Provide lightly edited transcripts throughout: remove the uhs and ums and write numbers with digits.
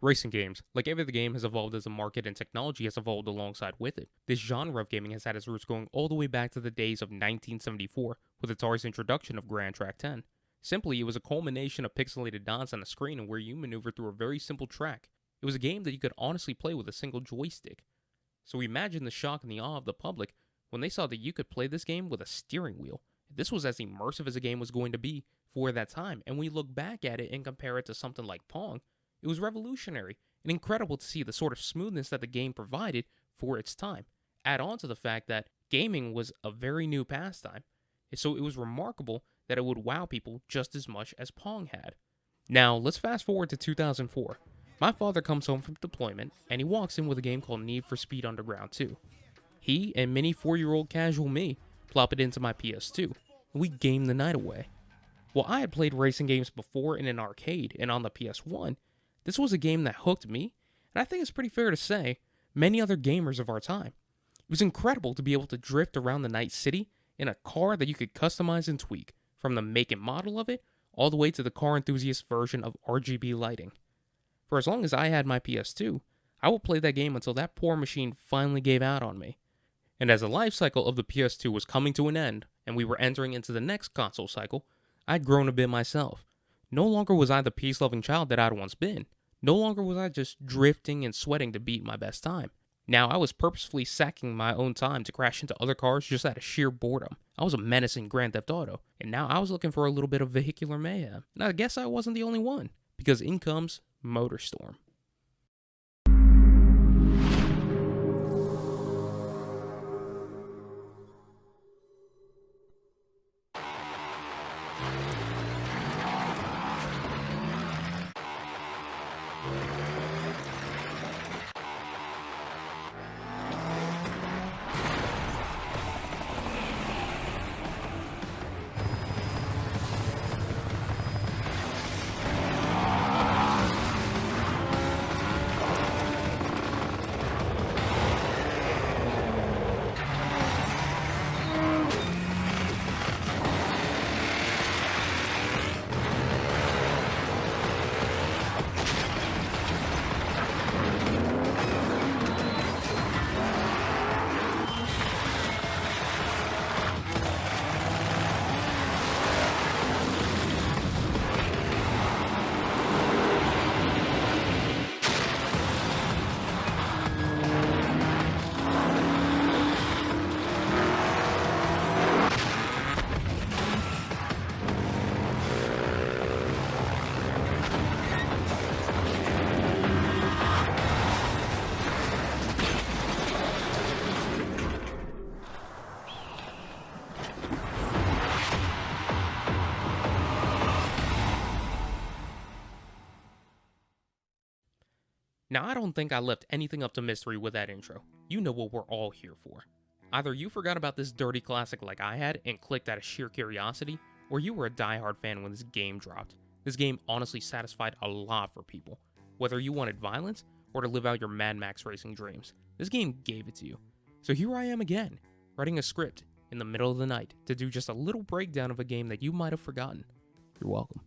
Racing games, like every other game, has evolved as the market and technology has evolved alongside with it. This genre of gaming has had its roots going all the way back to the days of 1974 with Atari's introduction of Grand Track 10. Simply, it was a culmination of pixelated dots on a screen where you maneuvered through a very simple track. It was a game that you could honestly play with a single joystick. So imagine the shock and the awe of the public when they saw that you could play this game with a steering wheel. This was as immersive as a game was going to be for that time, and when you look back at it and compare it to something like Pong, it was revolutionary and incredible to see the sort of smoothness that the game provided for its time. Add on to the fact that gaming was a very new pastime, so it was remarkable that it would wow people just as much as Pong had. Now, let's fast forward to 2004. My father comes home from deployment, and he walks in with a game called Need for Speed Underground 2. He and many 4-year-old casual me plop it into my PS2, and we game the night away. While I had played racing games before in an arcade and on the PS1, this was a game that hooked me, and I think it's pretty fair to say, many other gamers of our time. It was incredible to be able to drift around the night city in a car that you could customize and tweak, from the make and model of it, all the way to the car enthusiast version of RGB lighting. For as long as I had my PS2, I would play that game until that poor machine finally gave out on me. And as the life cycle of the PS2 was coming to an end, and we were entering into the next console cycle, I'd grown a bit myself. No longer was I the peace-loving child that I'd once been. No longer was I just drifting and sweating to beat my best time. Now I was purposefully sacking my own time to crash into other cars just out of sheer boredom. I was a menace in Grand Theft Auto, and now I was looking for a little bit of vehicular mayhem. And I guess I wasn't the only one, because in comes Motorstorm. Now, I don't think I left anything up to mystery with that intro. You know what we're all here for. Either you forgot about this dirty classic like I had and clicked out of sheer curiosity, or you were a diehard fan when this game dropped. This game honestly satisfied a lot for people. Whether you wanted violence or to live out your Mad Max racing dreams, this game gave it to you. So here I am again, writing a script in the middle of the night to do just a little breakdown of a game that you might have forgotten. You're welcome.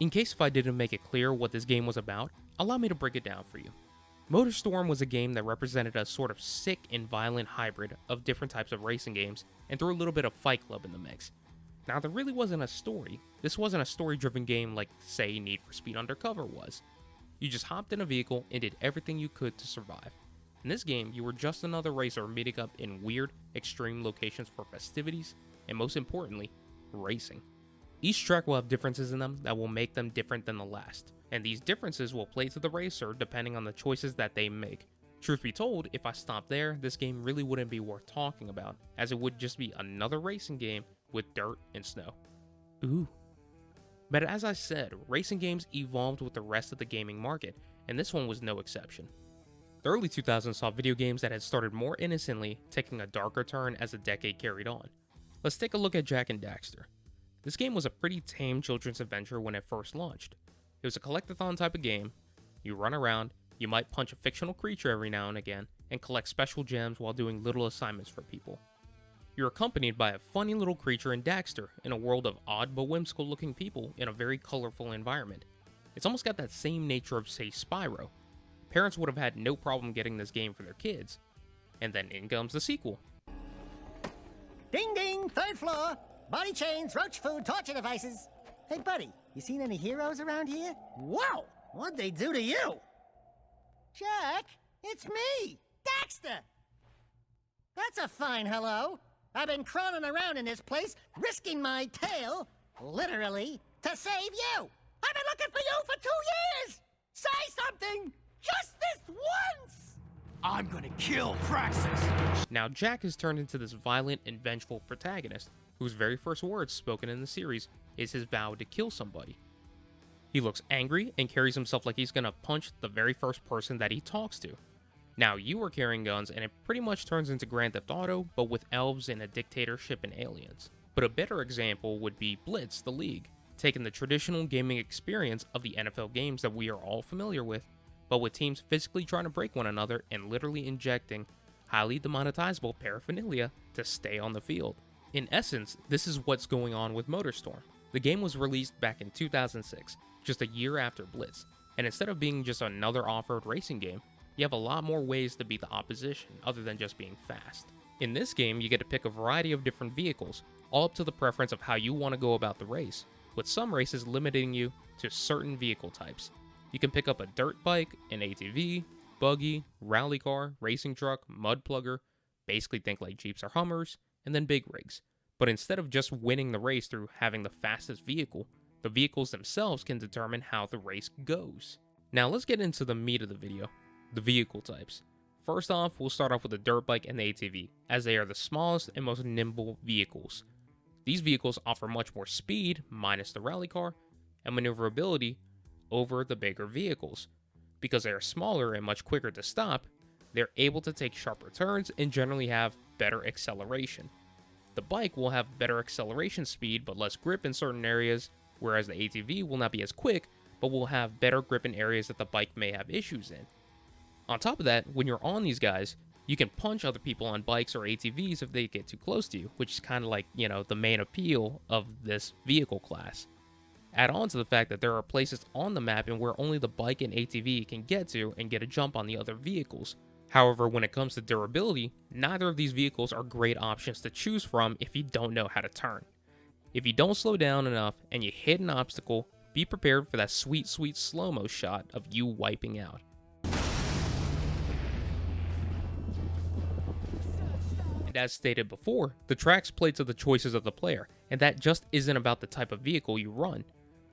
In case if I didn't make it clear what this game was about, allow me to break it down for you. Motorstorm was a game that represented a sort of sick and violent hybrid of different types of racing games and threw a little bit of Fight Club in the mix. Now, there really wasn't a story. This wasn't a story-driven game like, say, Need for Speed Undercover was. You just hopped in a vehicle and did everything you could to survive. In this game, you were just another racer meeting up in weird, extreme locations for festivities, and most importantly, racing. Each track will have differences in them that will make them different than the last, and these differences will play to the racer depending on the choices that they make. Truth be told, if I stopped there, this game really wouldn't be worth talking about, as it would just be another racing game with dirt and snow. Ooh. But as I said, racing games evolved with the rest of the gaming market, and this one was no exception. The early 2000s saw video games that had started more innocently, taking a darker turn as the decade carried on. Let's take a look at Jak and Daxter. This game was a pretty tame children's adventure when it first launched. It was a collectathon type of game. You run around, you might punch a fictional creature every now and again, and collect special gems while doing little assignments for people. You're accompanied by a funny little creature in Daxter in a world of odd but whimsical looking people in a very colorful environment. It's almost got that same nature of, say, Spyro. Parents would have had no problem getting this game for their kids. And then in comes the sequel. Ding ding, third floor. Body chains, roach food, torture devices. Hey buddy, you seen any heroes around here? Whoa, what'd they do to you? Jack, it's me, Daxter. That's a fine hello. I've been crawling around in this place, risking my tail, literally, to save you. I've been looking for you for 2 years. Say something, just this once. I'm gonna kill Praxis! Now Jack has turned into this violent and vengeful protagonist, whose very first words spoken in the series is his vow to kill somebody. He looks angry and carries himself like he's gonna punch the very first person that he talks to. Now you are carrying guns and it pretty much turns into Grand Theft Auto, but with elves and a dictatorship and aliens. But a better example would be Blitz The League, taking the traditional gaming experience of the NFL games that we are all familiar with, but with teams physically trying to break one another and literally injecting highly demonetizable paraphernalia to stay on the field. In essence, this is what's going on with Motorstorm. The game was released back in 2006, just a year after Blitz, and instead of being just another off-road racing game, you have a lot more ways to beat the opposition other than just being fast. In this game, you get to pick a variety of different vehicles, all up to the preference of how you want to go about the race, with some races limiting you to certain vehicle types. You can pick up a dirt bike, an ATV, buggy, rally car, racing truck, mud plugger, basically think like Jeeps or Hummers, and then big rigs. But instead of just winning the race through having the fastest vehicle, the vehicles themselves can determine how the race goes. Now let's get into the meat of the video, the vehicle types. First off, we'll start off with the dirt bike and the ATV, as they are the smallest and most nimble vehicles. These vehicles offer much more speed, minus the rally car, and maneuverability over the bigger vehicles. Because they are smaller and much quicker to stop, they're able to take sharper turns and generally have better acceleration. The bike will have better acceleration speed but less grip in certain areas, whereas the ATV will not be as quick but will have better grip in areas that the bike may have issues in. On top of that, when you're on these guys, you can punch other people on bikes or ATVs if they get too close to you, which is kind of like, the main appeal of this vehicle class. Add on to the fact that there are places on the map and where only the bike and ATV can get to and get a jump on the other vehicles. However, when it comes to durability, neither of these vehicles are great options to choose from if you don't know how to turn. If you don't slow down enough and you hit an obstacle, be prepared for that sweet, sweet slow-mo shot of you wiping out. And as stated before, the tracks play to the choices of the player, and that just isn't about the type of vehicle you run.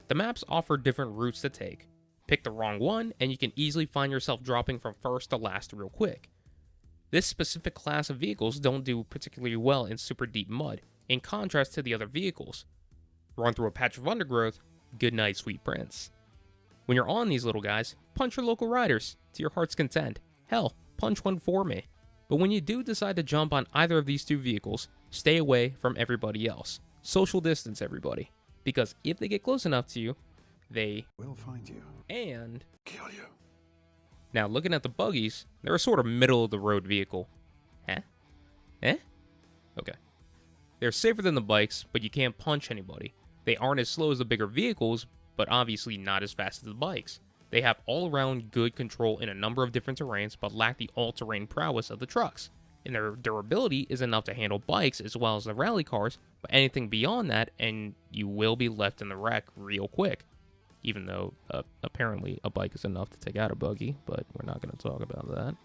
The maps offer different routes to take. Pick the wrong one, and you can easily find yourself dropping from first to last real quick. This specific class of vehicles don't do particularly well in super deep mud, in contrast to the other vehicles. Run through a patch of undergrowth, good night, sweet prince. When you're on these little guys, punch your local riders to your heart's content. Hell, punch one for me. But when you do decide to jump on either of these two vehicles, stay away from everybody else. Social distance, everybody. Because if they get close enough to you, they will find you and kill you. Now, looking at the buggies, they're a sort of middle-of-the-road vehicle. Huh? Eh? Okay. They're safer than the bikes, but you can't punch anybody. They aren't as slow as the bigger vehicles, but obviously not as fast as the bikes. They have all-around good control in a number of different terrains, but lack the all-terrain prowess of the trucks. And their durability is enough to handle bikes as well as the rally cars, but anything beyond that, and you will be left in the wreck real quick. Even though, apparently, a bike is enough to take out a buggy, but we're not going to talk about that.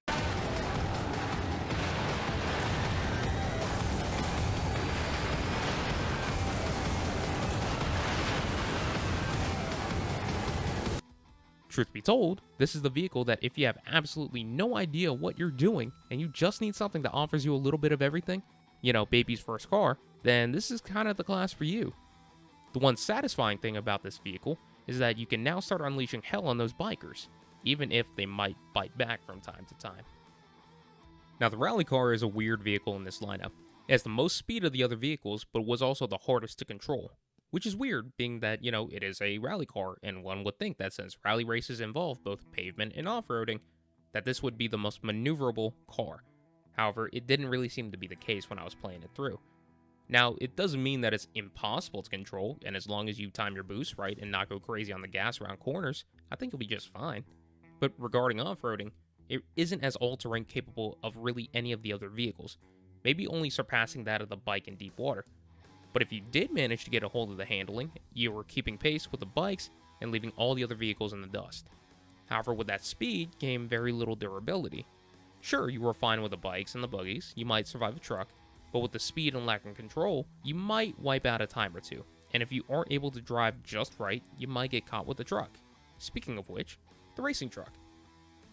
Truth be told, this is the vehicle that if you have absolutely no idea what you're doing, and you just need something that offers you a little bit of everything, baby's first car, then this is kind of the class for you. The one satisfying thing about this vehicle is that you can now start unleashing hell on those bikers, even if they might bite back from time to time. Now, the rally car is a weird vehicle in this lineup. It has the most speed of the other vehicles, but was also the hardest to control. Which is weird, being that, it is a rally car, and one would think that since rally races involve both pavement and off-roading, that this would be the most maneuverable car. However, it didn't really seem to be the case when I was playing it through. Now, it doesn't mean that it's impossible to control, and as long as you time your boost right and not go crazy on the gas around corners, I think you'll be just fine. But regarding off-roading, it isn't as all-terrain capable of really any of the other vehicles, maybe only surpassing that of the bike in deep water. But if you did manage to get a hold of the handling, you were keeping pace with the bikes and leaving all the other vehicles in the dust. However, with that speed came very little durability. Sure, you were fine with the bikes and the buggies, you might survive a truck, but with the speed and lack of control, you might wipe out a time or two, and if you aren't able to drive just right, you might get caught with the truck. Speaking of which, the racing truck.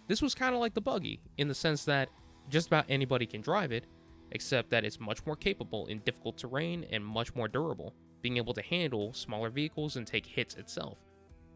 This was kind of like the buggy, in the sense that just about anybody can drive it, except that it's much more capable in difficult terrain and much more durable, being able to handle smaller vehicles and take hits itself.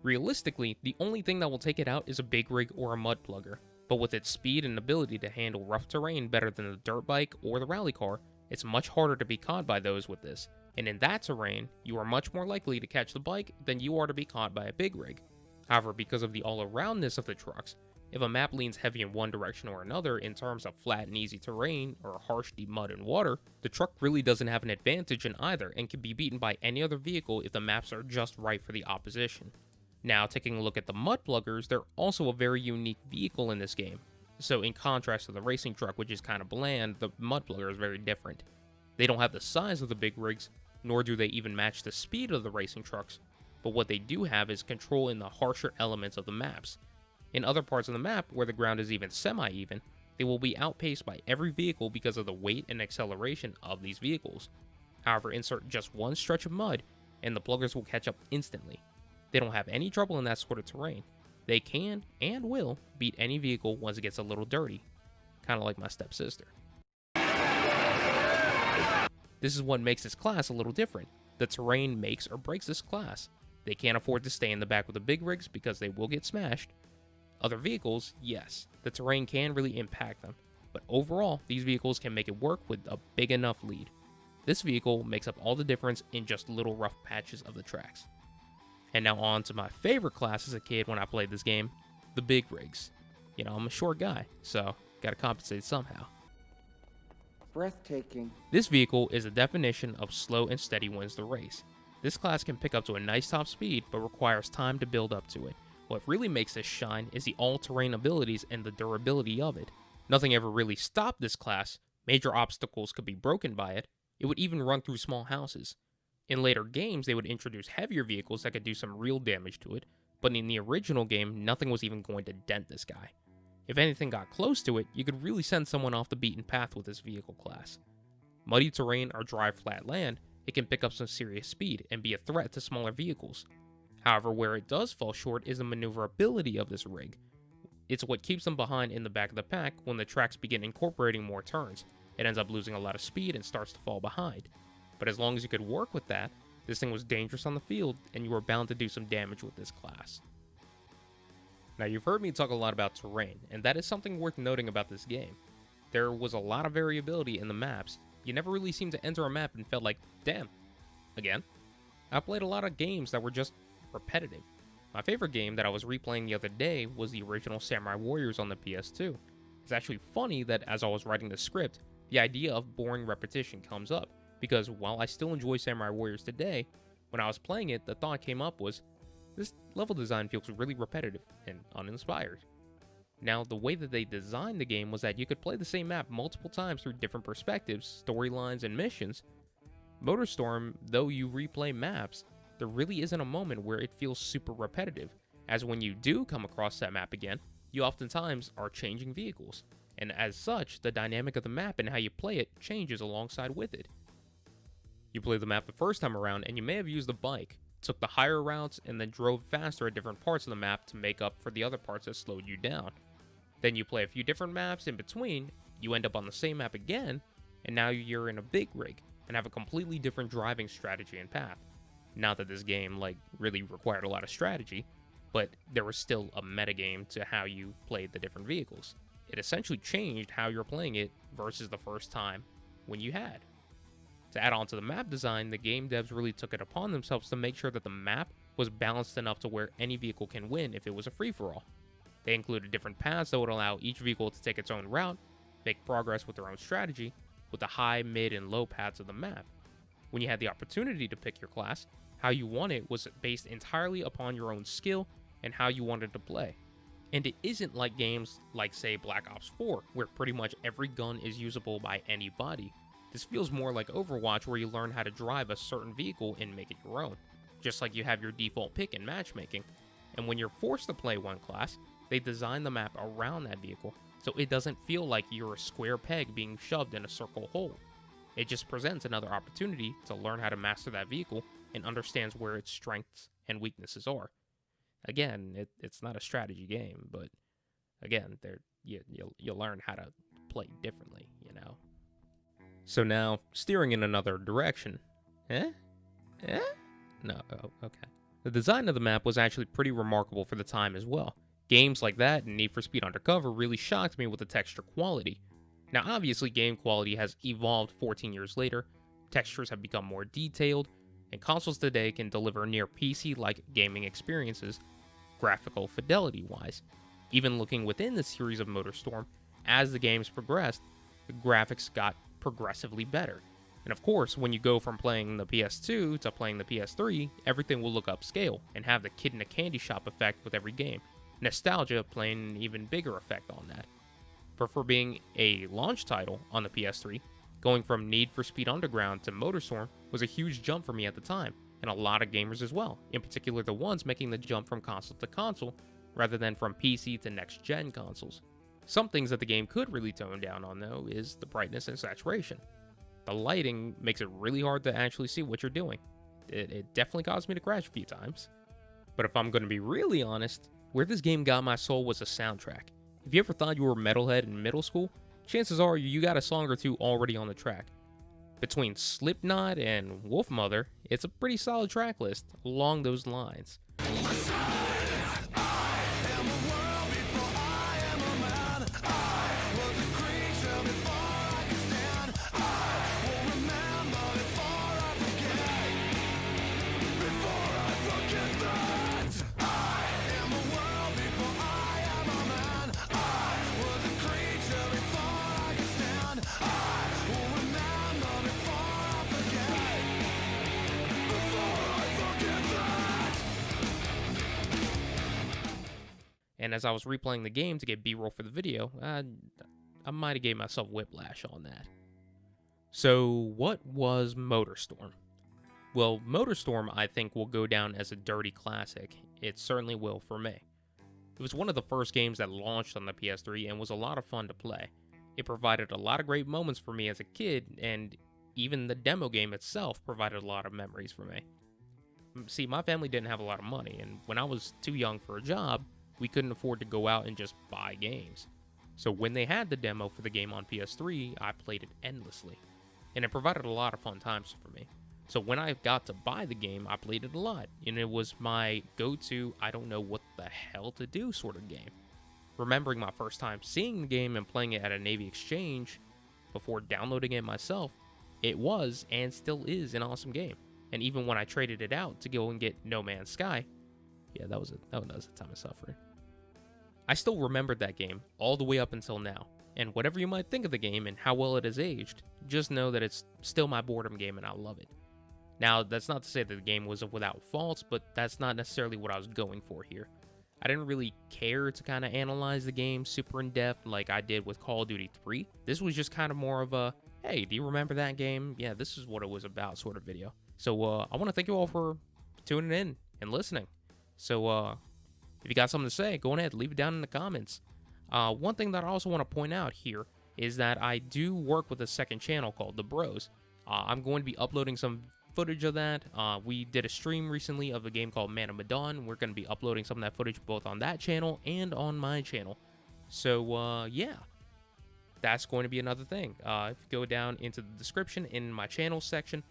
Realistically, the only thing that will take it out is a big rig or a mud plugger, but with its speed and ability to handle rough terrain better than the dirt bike or the rally car, it's much harder to be caught by those with this, and in that terrain, you are much more likely to catch the bike than you are to be caught by a big rig. However, because of the all-aroundness of the trucks, if a map leans heavy in one direction or another in terms of flat and easy terrain or harsh deep mud and water, the truck really doesn't have an advantage in either and can be beaten by any other vehicle if the maps are just right for the opposition. Now, taking a look at the mud pluggers, they're also a very unique vehicle in this game. So in contrast to the racing truck, which is kind of bland, the mud plugger is very different. They don't have the size of the big rigs, nor do they even match the speed of the racing trucks, but what they do have is control in the harsher elements of the maps. In other parts of the map, where the ground is even semi-even, they will be outpaced by every vehicle because of the weight and acceleration of these vehicles. However, insert just one stretch of mud, and the pluggers will catch up instantly. They don't have any trouble in that sort of terrain. They can, and will, beat any vehicle once it gets a little dirty. Kinda like my stepsister. This is what makes this class a little different. The terrain makes or breaks this class. They can't afford to stay in the back with the big rigs because they will get smashed. Other vehicles, yes, the terrain can really impact them, but overall, these vehicles can make it work with a big enough lead. This vehicle makes up all the difference in just little rough patches of the tracks. And now on to my favorite class as a kid when I played this game, the big rigs. You know, I'm a short guy, so gotta compensate somehow. Breathtaking. This vehicle is a definition of slow and steady wins the race. This class can pick up to a nice top speed, but requires time to build up to it. What really makes this shine is the all-terrain abilities and the durability of it. Nothing ever really stopped this class, major obstacles could be broken by it, it would even run through small houses. In later games, they would introduce heavier vehicles that could do some real damage to it, but in the original game, nothing was even going to dent this guy. If anything got close to it, you could really send someone off the beaten path with this vehicle class. Muddy terrain or dry flat land, it can pick up some serious speed and be a threat to smaller vehicles. However, where it does fall short is the maneuverability of this rig. It's what keeps them behind in the back of the pack when the tracks begin incorporating more turns. It ends up losing a lot of speed and starts to fall behind. But as long as you could work with that, this thing was dangerous on the field and you were bound to do some damage with this class. Now you've heard me talk a lot about terrain, and that is something worth noting about this game. There was a lot of variability in the maps. You never really seemed to enter a map and felt like, damn, again? I played a lot of games that were just repetitive. My favorite game that I was replaying the other day was the original Samurai Warriors on the PS2. It's actually funny that as I was writing the script, the idea of boring repetition comes up, because while I still enjoy Samurai Warriors today, when I was playing it, the thought came up was, this level design feels really repetitive and uninspired. Now, the way that they designed the game was that you could play the same map multiple times through different perspectives, storylines, and missions. Motorstorm, though you replay maps, there really isn't a moment where it feels super repetitive, as when you do come across that map again, you oftentimes are changing vehicles, and as such, the dynamic of the map and how you play it changes alongside with it. You play the map the first time around and you may have used the bike, took the higher routes, and then drove faster at different parts of the map to make up for the other parts that slowed you down. Then you play a few different maps in between, you end up on the same map again, and now you're in a big rig, and have a completely different driving strategy and path. Not that this game, really required a lot of strategy, but there was still a metagame to how you played the different vehicles. It essentially changed how you're playing it versus the first time when you had. To add on to the map design, the game devs really took it upon themselves to make sure that the map was balanced enough to where any vehicle can win if it was a free-for-all. They included different paths that would allow each vehicle to take its own route, make progress with their own strategy with the high, mid, and low paths of the map. When you had the opportunity to pick your class, how you won it was based entirely upon your own skill and how you wanted to play. And it isn't like games like, say, Black Ops 4, where pretty much every gun is usable by anybody. This feels more like Overwatch, where you learn how to drive a certain vehicle and make it your own, just like you have your default pick in matchmaking. And when you're forced to play one class, they design the map around that vehicle, so it doesn't feel like you're a square peg being shoved in a circle hole. It just presents another opportunity to learn how to master that vehicle and understands where its strengths and weaknesses are. Again, it's not a strategy game, but again, you'll learn how to play differently, you know? So now, steering in another direction. No, okay. The design of the map was actually pretty remarkable for the time as well. Games like that and Need for Speed Undercover really shocked me with the texture quality. Now obviously game quality has evolved 14 years later, textures have become more detailed, and consoles today can deliver near PC-like gaming experiences, graphical fidelity-wise. Even looking within the series of Motorstorm, as the games progressed, the graphics got progressively better. And of course, when you go from playing the PS2 to playing the PS3, everything will look upscale and have the kid in a candy shop effect with every game. Nostalgia playing an even bigger effect on that. But for being a launch title on the PS3, going from Need for Speed Underground to Motorstorm was a huge jump for me at the time, and a lot of gamers as well, in particular the ones making the jump from console to console, rather than from PC to next-gen consoles. Some things that the game could really tone down on, though, is the brightness and saturation. The lighting makes it really hard to actually see what you're doing. It definitely caused me to crash a few times. But if I'm going to be really honest, where this game got my soul was the soundtrack. If you ever thought you were a metalhead in middle school, chances are you got a song or two already on the track. Between Slipknot and Wolfmother, it's a pretty solid track list along those lines. And as I was replaying the game to get B-roll for the video, I might have gave myself whiplash on that. So what was Motorstorm? Well, Motorstorm I think will go down as a dirty classic. It certainly will for me. It was one of the first games that launched on the PS3 and was a lot of fun to play. It provided a lot of great moments for me as a kid, and even the demo game itself provided a lot of memories for me. See, my family didn't have a lot of money, and when I was too young for a job, we couldn't afford to go out and just buy games. So when they had the demo for the game on PS3, I played it endlessly. And it provided a lot of fun times for me. So when I got to buy the game, I played it a lot. And it was my go-to, I don't know what the hell to do sort of game. Remembering my first time seeing the game and playing it at a Navy Exchange before downloading it myself, it was and still is an awesome game. And even when I traded it out to go and get No Man's Sky, yeah, that was a time of suffering. I still remembered that game all the way up until now, and whatever you might think of the game and how well it has aged, just know that it's still my boredom game and I love it. Now, that's not to say that the game was without faults, but that's not necessarily what I was going for here. I didn't really care to kind of analyze the game super in depth like I did with Call of Duty 3. This was just kind of more of a, hey, do you remember that game? Yeah, this is what it was about sort of video. So I want to thank you all for tuning in and listening. So if you got something to say, go ahead, leave it down in the comments. One thing that I also want to point out here is that I do work with a second channel called The Bros. I'm going to be uploading some footage of that. We did a stream recently of a game called Man of Medan. We're going to be uploading some of that footage both on that channel and on my channel. So, yeah, that's going to be another thing. If you go down into the description in my channel section,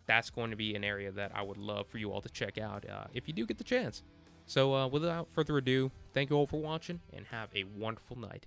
that's going to be an area that I would love for you all to check out if you do get the chance. So without further ado, thank you all for watching and have a wonderful night.